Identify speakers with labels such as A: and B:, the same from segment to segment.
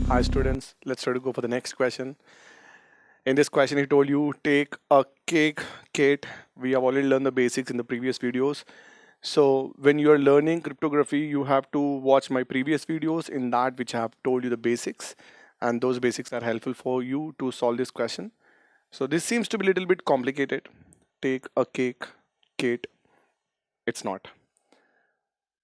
A: Hi students, let's try to go for the next question. In this question, he told you take a cake kit. We have already learned the basics in the previous videos. So when you are learning cryptography, you have to watch my previous videos in that which I have told you the basics, and those basics are helpful for you to solve this question. So this seems to be a little bit complicated. Take a cake kit. It's not.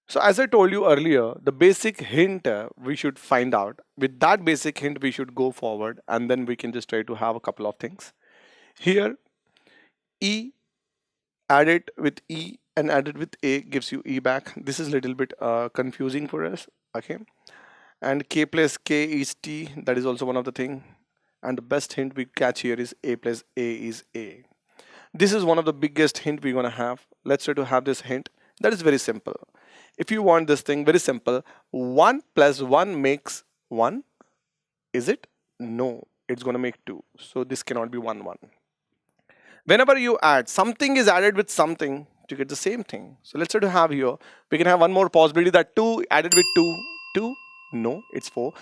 A: So as I told you earlier, the basic hint we should find out. With that basic hint, we should go forward and then we can just try to have a couple of things. Here, E added with E and added with A gives you E back. This is a little bit confusing for us. Okay. And K plus K is T. That is also one of the thing. And the best hint we catch here is A plus A is A. This is one of the biggest hint we're going to have. Let's try to have this hint. That is very simple. If you want this thing, very simple. 1 plus 1 makes 1. Is it? No. It's going to make 2. So this cannot be 1, 1. Whenever you add, something is added with something to get the same thing. So let's try to have here. We can have one more possibility that 2 added with 2. 2? No, it's 4.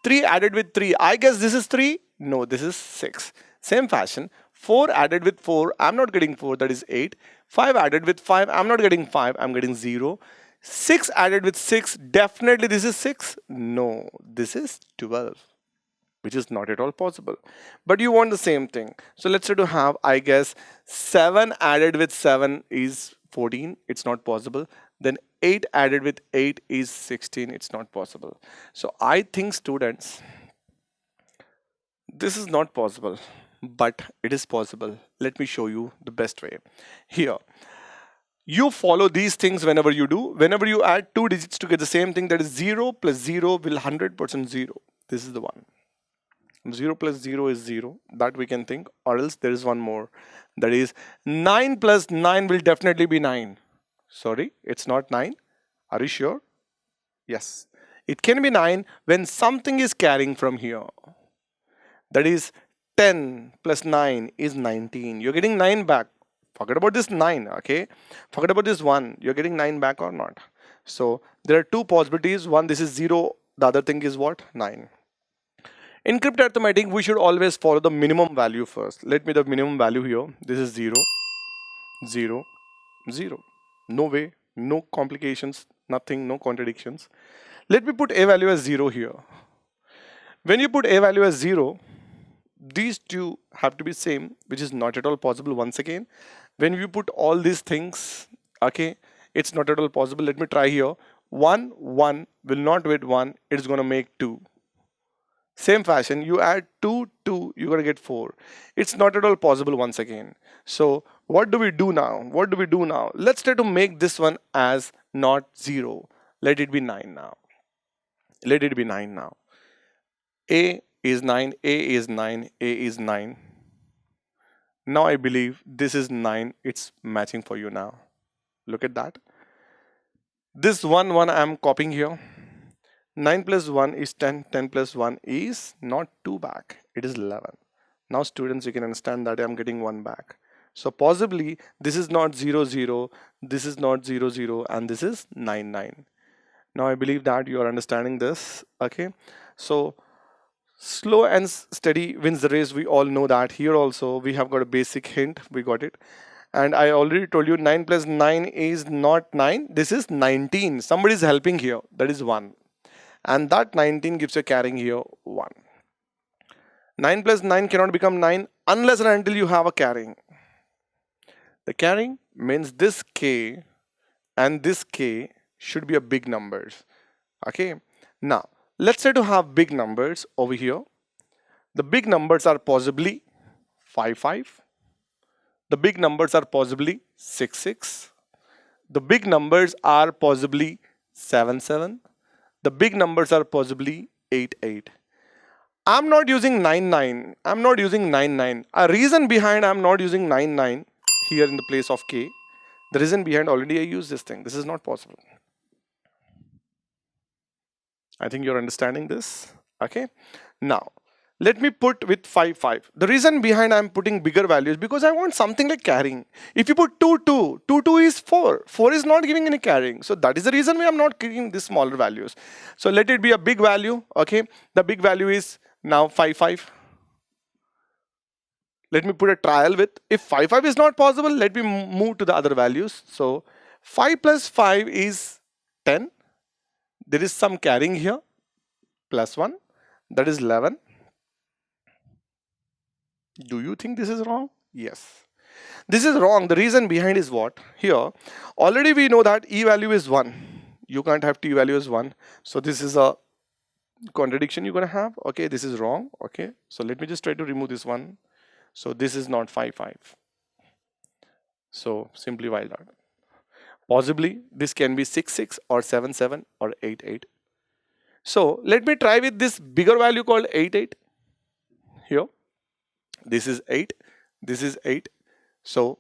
A: 3 added with 3. I guess this is 3. No, this is 6. Same fashion. 4 added with 4. I'm not getting 4. That is 8. 5 added with 5. I'm not getting 5. I'm getting 0. 6 added with 6. Definitely this is 6. No, this is 12, which is not at all possible. But you want the same thing. So let's try to have, I guess, 7 added with 7 is 14. It's not possible. Then 8 added with 8 is 16. It's not possible. So I think students, this is not possible, but it is possible. Let me show you the best way. Here, you follow these things whenever you do. Whenever you add two digits to get the same thing, that is 0 plus 0 will 100% 0. This is the one. 0 plus 0 is 0. That we can think. Or else there is one more. That is 9 plus 9 will definitely be 9. Sorry, it's not 9. Are you sure? Yes. It can be 9 when something is carrying from here. That is 10 plus 9 is 19. You're getting 9 back. Forget about this 9, okay? Forget about this 1. You're getting 9 back or not? So there are two possibilities. One, this is 0. The other thing is what? 9. In cryptarithmetic, we should always follow the minimum value first. Let me the minimum value here. This is 0, 0, 0. No way, no complications, nothing, no contradictions. Let me put a value as 0 here. When you put a value as 0, these two have to be same, which is not at all possible once again. When you put all these things, okay, it's not at all possible. Let me try here. 1, 1 will not with 1. It's going to make 2. Same fashion, you add 2, 2, you're going to get 4. It's not at all possible once again. So what do we do now? What do we do now? Let's try to make this one as not 0. Let it be 9 now. Let it be 9 now. A is 9, A is 9, A is 9. Now I believe this is 9. It's matching for you now. Look at that. This 1, 1 I'm copying here. 9 plus 1 is 10. 10 plus 1 is not 2 back. It is 11. Now students, you can understand that I'm getting 1 back. So possibly this is not 0, 0. This is not 0, 0. And this is 9, 9. Now I believe that you are understanding this. Okay. So slow and steady wins the race. We all know that. Here also we have got a basic hint. We got it. And I already told you 9 plus 9 is not 9. This is 19. Somebody is helping here. That is 1. And that 19 gives you carrying here 1. 9 plus 9 cannot become 9 unless and until you have a carrying. The carrying means this k and this k should be a big numbers. Okay. Now let's say to have big numbers over here. The big numbers are possibly 5, 5. The big numbers are possibly 6, 6. The big numbers are possibly 7, 7. The big numbers are possibly 8, 8. I'm not using 9, 9. I'm not using 9, 9. A reason behind I'm not using 9, 9 here in the place of k. The reason behind already I use this thing. This is not possible. I think you're understanding this. Okay. Now, Let me put with 5, 5. The reason behind I'm putting bigger values because I want something like carrying. If you put 2, 2, 2, 2 is 4. 4 is not giving any carrying. So that is the reason why I'm not giving these smaller values. So let it be a big value. Okay. The big value is now 5, 5. Let me put a trial with, if 5, 5 is not possible, let me move to the other values. So 5 plus 5 is 10. There is some carrying here. Plus 1. That is 11. Do you think this is wrong? Yes. This is wrong. The reason behind is what? Here, already we know that E value is 1. You can't have T value as 1. So this is a contradiction you're going to have. Okay, this is wrong. Okay, so let me just try to remove this one. So this is not 5, 5. So simply while that. Possibly this can be 6, 6 or 7, 7 or 8, 8. So let me try with this bigger value called 8, 8. Here. This is 8. This is 8. So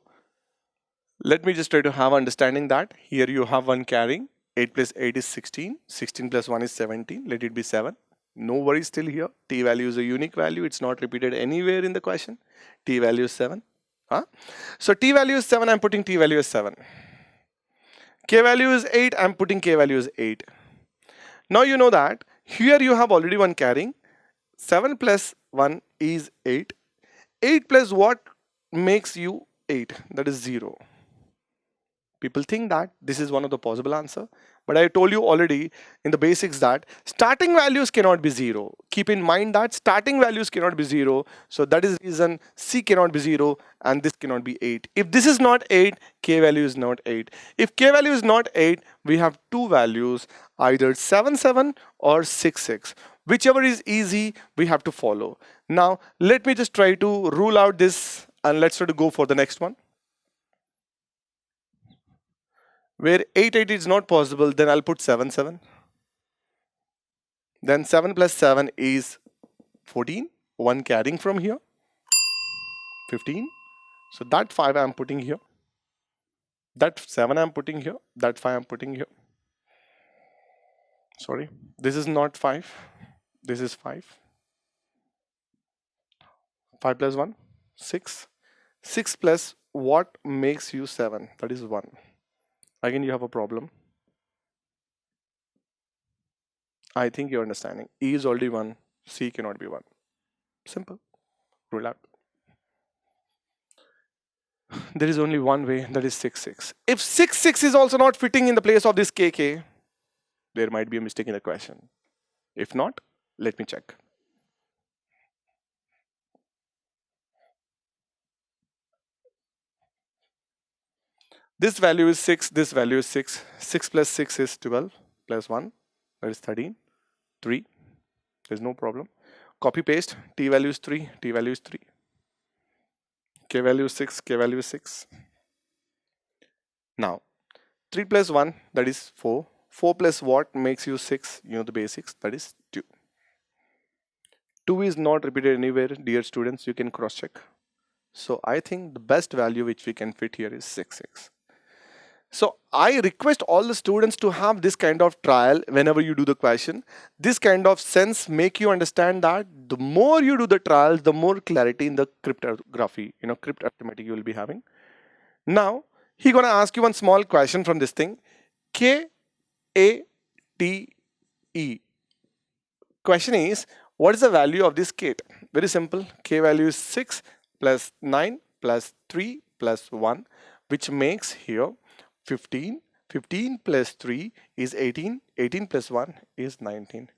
A: let me just try to have understanding that. Here you have one carrying. 8 plus 8 is 16. 16 plus 1 is 17. Let it be 7. No worries still here. T value is a unique value. It's not repeated anywhere in the question. T value is 7. So T value is 7. I'm putting T value as 7. K value is 8. I'm putting K value as 8. Now you know that here you have already one carrying. 7 plus 1 is 8. 8 plus what makes you 8? That is 0. People think that this is one of the possible answer. But I told you already in the basics that starting values cannot be 0. Keep in mind that starting values cannot be 0. So that is the reason C cannot be 0 and this cannot be 8. If this is not 8, K value is not 8. If K value is not 8, we have two values, either 7, 7 or 6, 6. Whichever is easy, we have to follow. Now, let me just try to rule out this and let's try to go for the next one. Where 8, 8 is not possible, then I'll put 7, 7. Then 7 plus 7 is 14. 1 carrying from here. 15. So that 5 I'm putting here. That 7 I'm putting here. That 5 I'm putting here. Sorry, this is not 5. This is 5. 5 plus 1, 6. 6 plus what makes you 7? That is 1. Again, you have a problem. I think you're understanding. E is already 1. C cannot be 1. Simple. Rule out. There is only one way, that is 6, 6. If 6, 6 is also not fitting in the place of this KK, there might be a mistake in the question. If not, let me check. This value is 6, this value is 6. 6 plus 6 is 12, plus 1, that is 13. 3, there's no problem. Copy paste, T value is 3, T value is 3. K value is 6, K value is 6. Now, 3 plus 1, that is 4. 4 plus what makes you 6? You know the basics, that is 2. 2 is not repeated anywhere, dear students, you can cross check. So I think the best value which we can fit here is 6, 6. So I request all the students to have this kind of trial whenever you do the question. This kind of sense make you understand that the more you do the trials, the more clarity in the cryptography, crypt arithmetic you will be having. Now, he's gonna ask you one small question from this thing. K-A-T-E. Question is, what is the value of this kate? Very simple. K value is 6 plus 9 plus 3 plus 1, which makes here 15. 15 plus 3 is 18. 18 plus 1 is 19.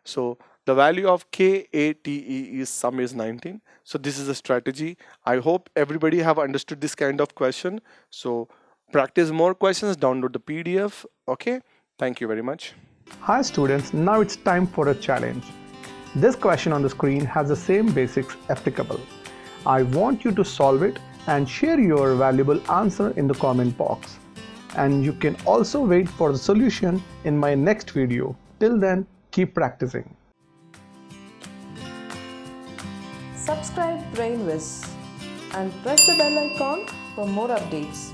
A: So the value of KATE is sum is 19. So this is a strategy. I hope everybody have understood this kind of question. So practice more questions, download the PDF. Okay. Thank you very much.
B: Hi students, now it's time for a challenge. This question on the screen has the same basics applicable. I want you to solve it and share your valuable answer in the comment box. And you can also wait for the solution in my next video. Till then, keep practicing.
C: Subscribe BrainWiz and press the bell icon for more updates.